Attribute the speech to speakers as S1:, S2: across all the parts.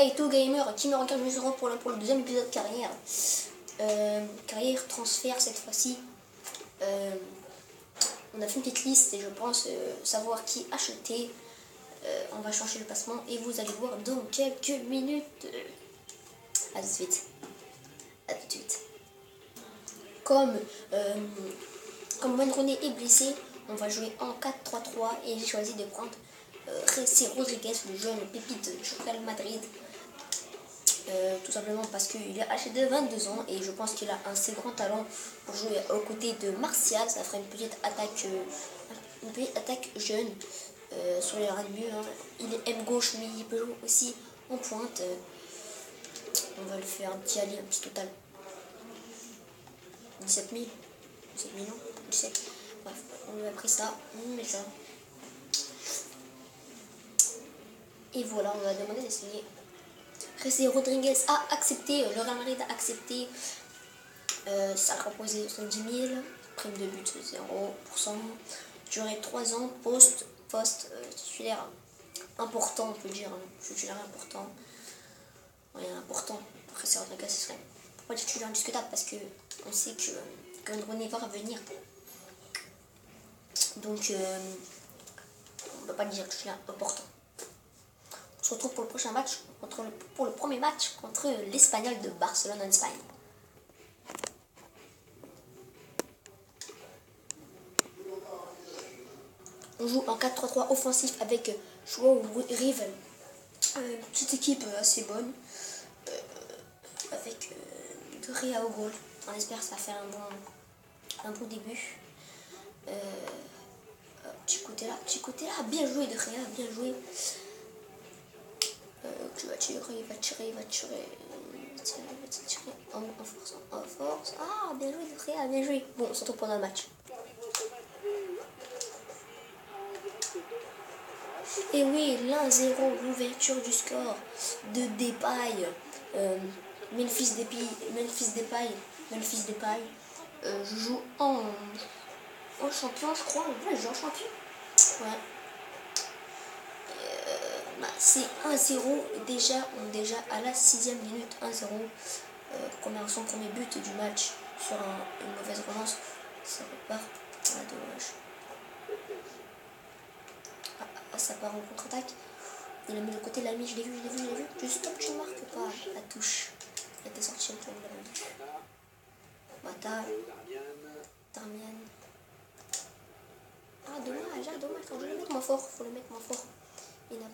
S1: Hey, tout gamer qui me regarde, je me rends pour le deuxième épisode carrière. Carrière, transfert cette fois-ci. On a fait une petite liste et je pense savoir qui acheter. On va changer le placement et vous allez voir dans quelques minutes. A tout de suite. A tout de suite. Comme Wayne Rooney est blessé, on va jouer en 4-3-3 et j'ai choisi de prendre José Rodriguez, le jeune pépite du Real Madrid. Tout simplement parce qu'il est âgé de 22 ans et je pense qu'il a un assez grand talent pour jouer aux côtés de Martial. Ça ferait une petite attaque jeune sur les rangs de but. Hein. Il est aile gauche mais il peut jouer aussi en pointe. On va le faire un petit aller, un petit total. 17 000. 17 millions 17. Bref, on lui a pris ça, on met ça. Et voilà, on va demander d'essayer. José Rodriguez a accepté, le Real Madrid a accepté. Ça a proposé 70 000, prime de but 0%, durée 3 ans, poste titulaire important, on peut dire, titulaire important. Ouais, important. José Rodriguez, ce serait pas titulaire indiscutable parce que on sait que René va revenir. Donc, on ne peut pas dire titulaire important. On se retrouve pour le prochain match, pour le premier match contre l'Espagnol de Barcelone en Espagne. On joue en 4-3-3 offensif avec Joao Rivel. Petite équipe assez bonne. Avec de Ria au goal. On espère que ça fait un bon début. Petit côté là, bien joué de Ria, bien joué. Tu vas tirer, il va tirer en force. Ah, bien joué de Ria, bien joué. Bon, on se retrouve pendant le match. Et oui, l'1-0, l'ouverture du score de Depay. Memphis Depay. Je joue en champion, je crois. Ouais, je joue en champion. Ouais. C'est 1-0 déjà à la 6e minute. 1-0. Son premier but du match sur une mauvaise relance. Ça repart. Ah, dommage. Ça part en contre-attaque. Il a mis le côté, il l'a mis, je l'ai vu. Juste top, tu ne marques pas la touche. Il était sorti un peu, il l'a vu. Mata. Darmian. Ah, dommage. Faut le mettre moins fort. Il n'a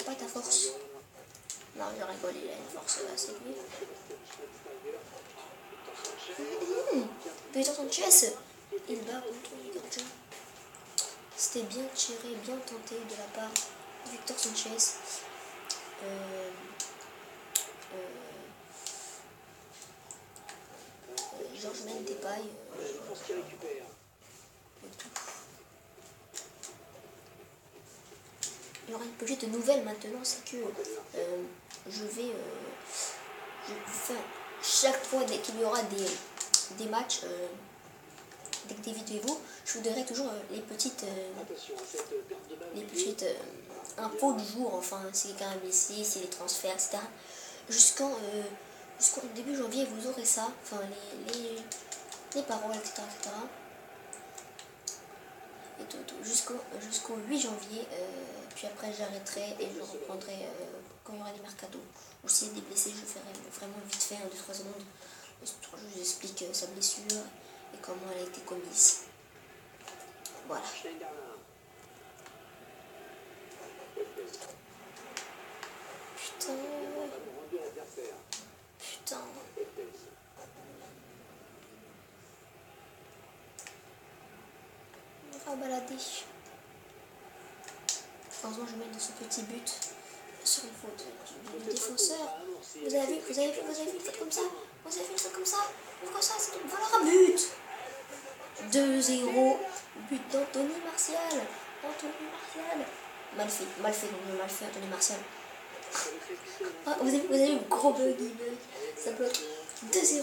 S1: pas ta force. Non, je rigole, il a une force assez lui. Victor Sanchez. Il bat contre le gardien. C'était bien tiré, bien tenté de la part de Victor Sanchez. Georges Depay. Il y aura une petite nouvelle maintenant, c'est que chaque fois dès qu'il y aura des matchs, dès que des vidéos, je vous donnerai toujours les petites infos du jour, enfin c'est les cas blessés, c'est les transferts, etc. Jusqu'au début janvier, vous aurez ça, enfin les paroles, etc. Et tout. Jusqu'au 8 janvier, puis après j'arrêterai et je reprendrai quand il y aura des mercato. Ou s'il y a des blessés, je ferai vraiment vite fait, 2-3 secondes. Je vous explique sa blessure et comment elle a été commise. Voilà. Putain. On va balader. Heureusement, je mets dans ce petit but sur une faute du défenseur. Vous avez vu, faites comme ça. Pourquoi ça, c'est une valeur à but. 2-0. But d'Anthony Martial. Mal fait, Anthony Martial. Ah, vous avez vu le gros bug, ça bloque. 2-0.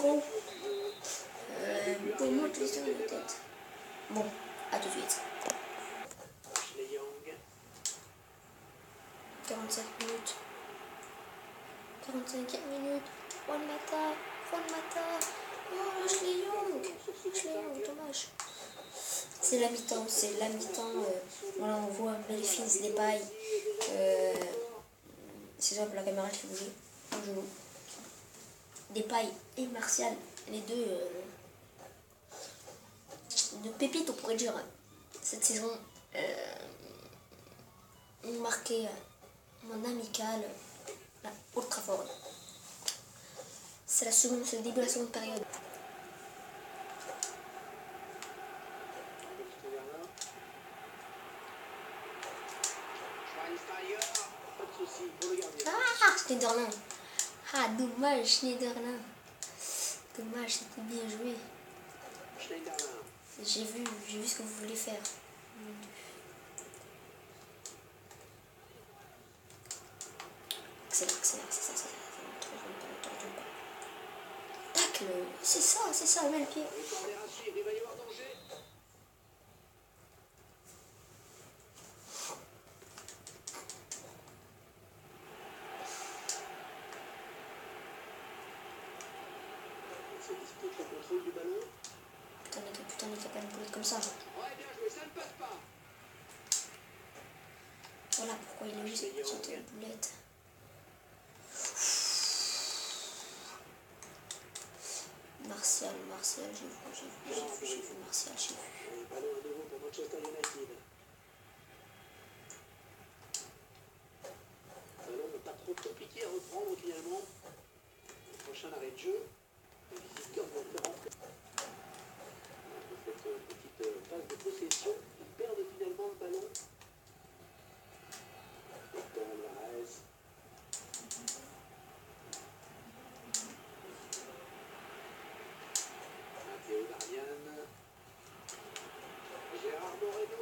S1: Pour moi, tout ça dans la tête. Bon, à tout de suite. 47 minutes. 45e minute. Juan Mata. Oh, Ashley Young, dommage. C'est la mi-temps, voilà, on voit Memphis Depay. C'est ça pour la caméra qui bougeait au genou. Depay et Martial, les deux pépites, on pourrait dire, cette saison, ont marqué mon amical, la Old Trafford. C'est le début de la seconde période. Ah, Schneiderlin. Ah, dommage, Schneiderlin. Dommage, c'était bien joué. J'ai vu ce que vous voulez faire. Excellent, c'est ça. Tacle, c'est ça, mets le pied. Putain, il n'y a pas de boulette comme ça. Voilà pourquoi il a eu cette petite boulette. Martial, j'ai vu Martial, j'ai vu.
S2: Ballon pas trop compliqué à reprendre finalement. Le prochain arrêt de jeu. Le visiteur doit faire rentrer. Cette petite phase de possession, ils perdent finalement le ballon. Victor Alvarez. Matteo Darmian. Gérard Moreno.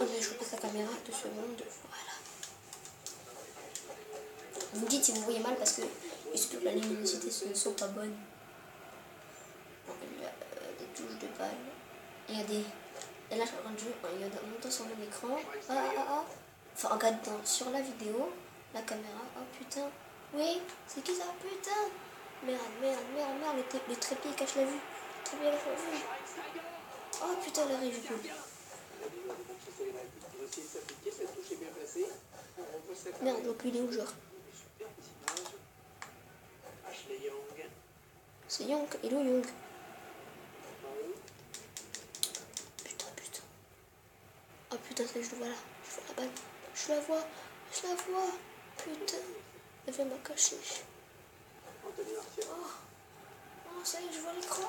S1: Oh mais je repasse la caméra 2 secondes. Voilà. Vous me dites si vous voyez mal parce que il se peut que la luminosité ne soit pas bonne. Donc, il y a des touches de balle. Il y a des. Et là, je regarde le jeu. Il y a un montant sur mon écran. Enfin, regarde sur la vidéo, la caméra. Oh putain. Oui, c'est qui ça? Putain. Merde. Le trépied cache la vue. Oh putain, la ridicule. Merde, donc il est où, genre? C'est Young, il est où Young? Putain. Oh putain, ça je le vois là. Je vois la balle. Je la vois. Putain. Elle vient me cacher. Oh, ça y est, je vois l'écran.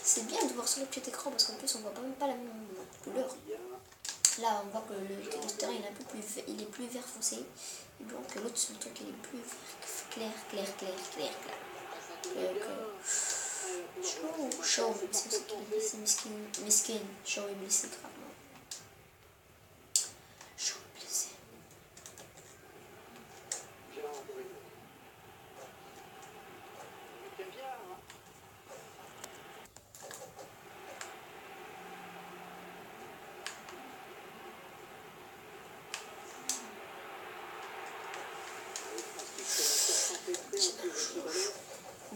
S1: C'est bien de voir sur le petit écran parce qu'en plus on voit même pas la même couleur. Là on voit que le terrain il est un peu plus il est plus vert foncé. Et donc l'autre c'est le truc il est plus clair. Shaw est blessé aussi qu'il est blessé, Miskin. Shaw est blessé gravement. Shaw est blessé.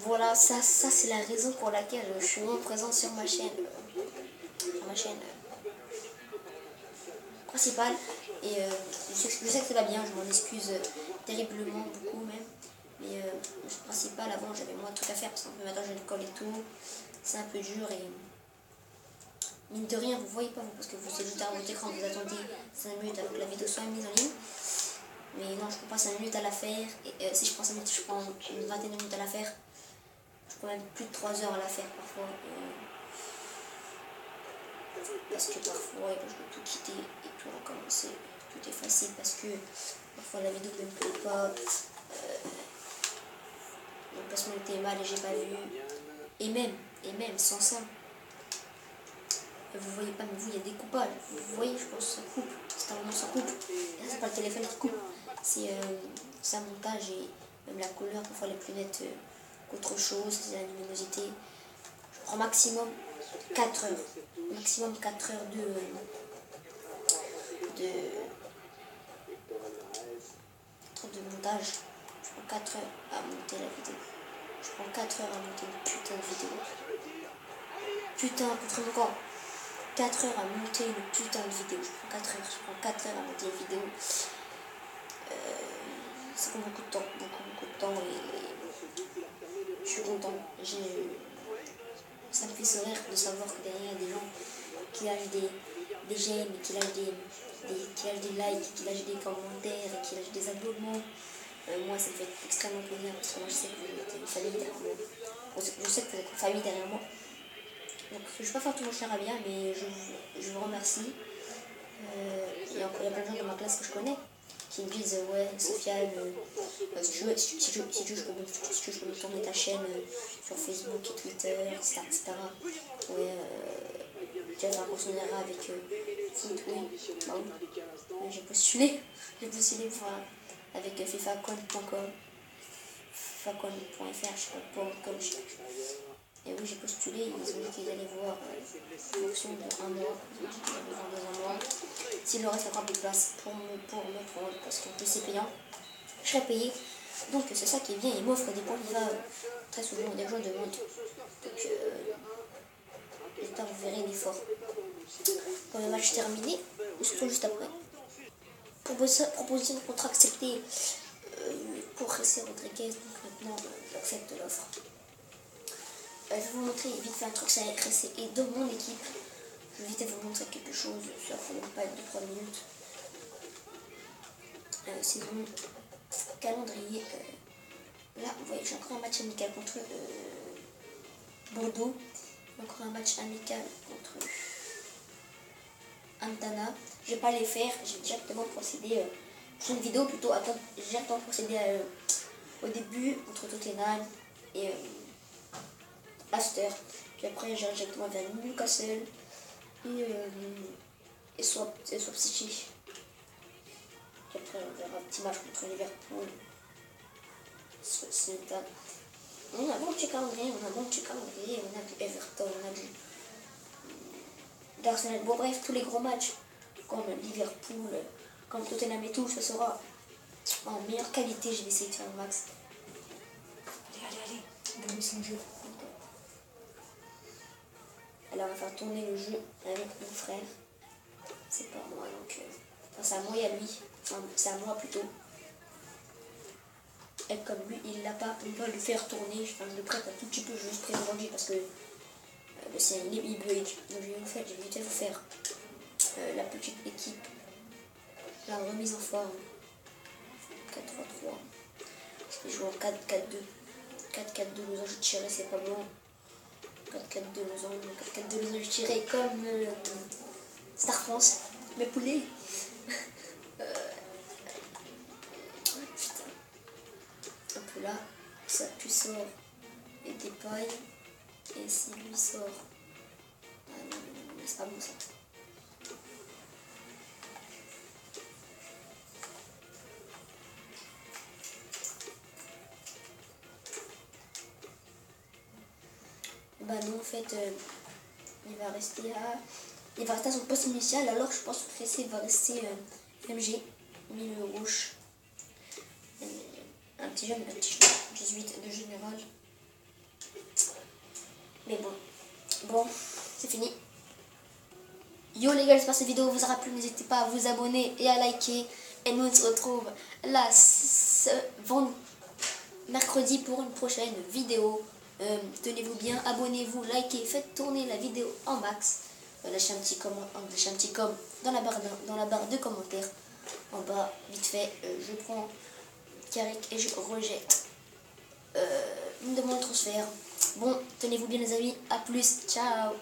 S1: Voilà, ça c'est la raison pour laquelle je suis moins présent sur ma chaîne. Principale. Et je sais que c'est pas bien, je m'en excuse terriblement, beaucoup même. Mais principal, avant j'avais moins de trucs à faire parce que maintenant j'ai l'école et tout. C'est un peu dur et mine de rien, vous voyez pas vous parce que vous êtes juste derrière votre écran, vous attendez 5 minutes avant que la vidéo soit mise en ligne. Mais non, je prends pas 5 minutes à la faire. Et si je prends 5 minutes, je prends une vingtaine de minutes à la faire. Je prends même plus de 3 heures à la faire parfois. Parce que parfois, je dois tout quitter et tout recommencer. Tout effacer parce que parfois la vidéo ne me plaît pas. L'emplacement était mal et j'ai pas vu. Et même sans ça. Vous voyez pas, mais vous, il y a des coupages. Vous voyez, je pense que ça coupe. C'est un moment, ça coupe. Et là, c'est pas le téléphone qui coupe. C'est un montage et même la couleur, parfois, elle est plus nette qu'autre chose. C'est la luminosité. Je prends maximum 4 heures. Maximum 4 heures montage. Je prends 4 heures à monter la vidéo. Je prends 4 heures à monter une putain de vidéo. Putain, contre mon camp. 4 heures à monter une putain de vidéo. Je prends 4 heures à monter une vidéo. Ça prend beaucoup de temps, beaucoup de temps et je suis content. Ça me fait sourire de savoir que derrière il y a des gens qui lâchent des j'aime, qui lâchent des likes, qui lâchent des commentaires, qui lâchent des abonnements. Moi ça me fait extrêmement plaisir parce que moi je sais que vous êtes une famille derrière moi. Je sais que vous êtes une famille derrière moi. Donc je ne vais pas faire tout mon charabia, mais je vous remercie. Il y a plein de gens de ma classe que je connais qui me disent ouais Sofiane, si tu veux je peux me tourner ta chaîne sur Facebook et Twitter, etc. Ouais, tu vas faire un partenariat avec Foot, oui, bah oui. J'ai postulé pour, avec fifacoin.com, fifacoin.fr, je sais pas, .com, je sais pas. Et oui, j'ai postulé, ils ont dit qu'ils allaient voir en fonction de 1 mois, ils ont dit qu'ils allaient voir dans 1 mois s'il leur reste encore des places pour me prendre, parce qu'en plus c'est payant, je serai payé. Donc c'est ça qui est bien, ils m'offrent des points FIFA très souvent, des gens demandent. Donc j'espère que vous verrez l'effort. Quand le match terminé, ou surtout juste après, proposition de contrat acceptée pour José Rodriguez, donc maintenant j'accepte l'offre. Je vais vous montrer vite fait un truc sur RC et de mon équipe. Je vais vite vous montrer quelque chose, ça ne fait même pas 2-3 minutes. Saison, calendrier. Là, vous voyez, j'ai encore un match amical contre Bordeaux. Encore un match amical contre Antana. Je ne vais pas les faire, j'ai directement procédé. C'est une vidéo plutôt. Attends, j'ai directement procédé au début contre Tottenham et Aster. Puis après, j'ai directement vers Newcastle et soit City. Puis après, on verra un petit match contre Liverpool. On a un bon petit calendrier, on a du Everton, on a du d'Arsenal. Bon bref, tous les gros matchs, comme Liverpool, comme Tottenham et tout, ce sera en meilleure qualité. Je vais essayer de faire un max. Allez, bon, c'est le jeu. Alors on va faire tourner le jeu avec mon frère. C'est pas moi donc. Enfin, c'est à moi et à lui. Enfin, c'est à moi plutôt. Et comme lui il l'a pas, on va le faire tourner. Enfin, je le prête un tout petit peu juste près aujourd'hui parce que le sien il bug. Donc je vais vite vous faire la petite équipe. La remise en forme. 4-3-3. Je vais jouer en 4-4-2. 4-4-2 losange tiré, c'est pas bon. 4-4-2 losange. 4-4-2 losange tiré comme Star France. Mes poulets. Un peu là, ça tu sors et des pailles. Et si lui sort. Ah non, c'est pas bon ça. Bah non, en fait, il va rester à son poste initial. Alors je pense que Fessé va rester MG, milieu gauche. Un petit jeune, 18 de général. Mais bon, c'est fini. Yo les gars, j'espère que cette vidéo vous aura plu. N'hésitez pas à vous abonner et à liker. Et nous on se retrouve là mercredi pour une prochaine vidéo. Tenez-vous bien, abonnez-vous, likez, faites tourner la vidéo en max. Lâchez un petit com dans la barre de commentaires. En bas, vite fait, je prends Carrick et je rejette une demande de transfert. Bon, tenez-vous bien les amis, à plus, ciao.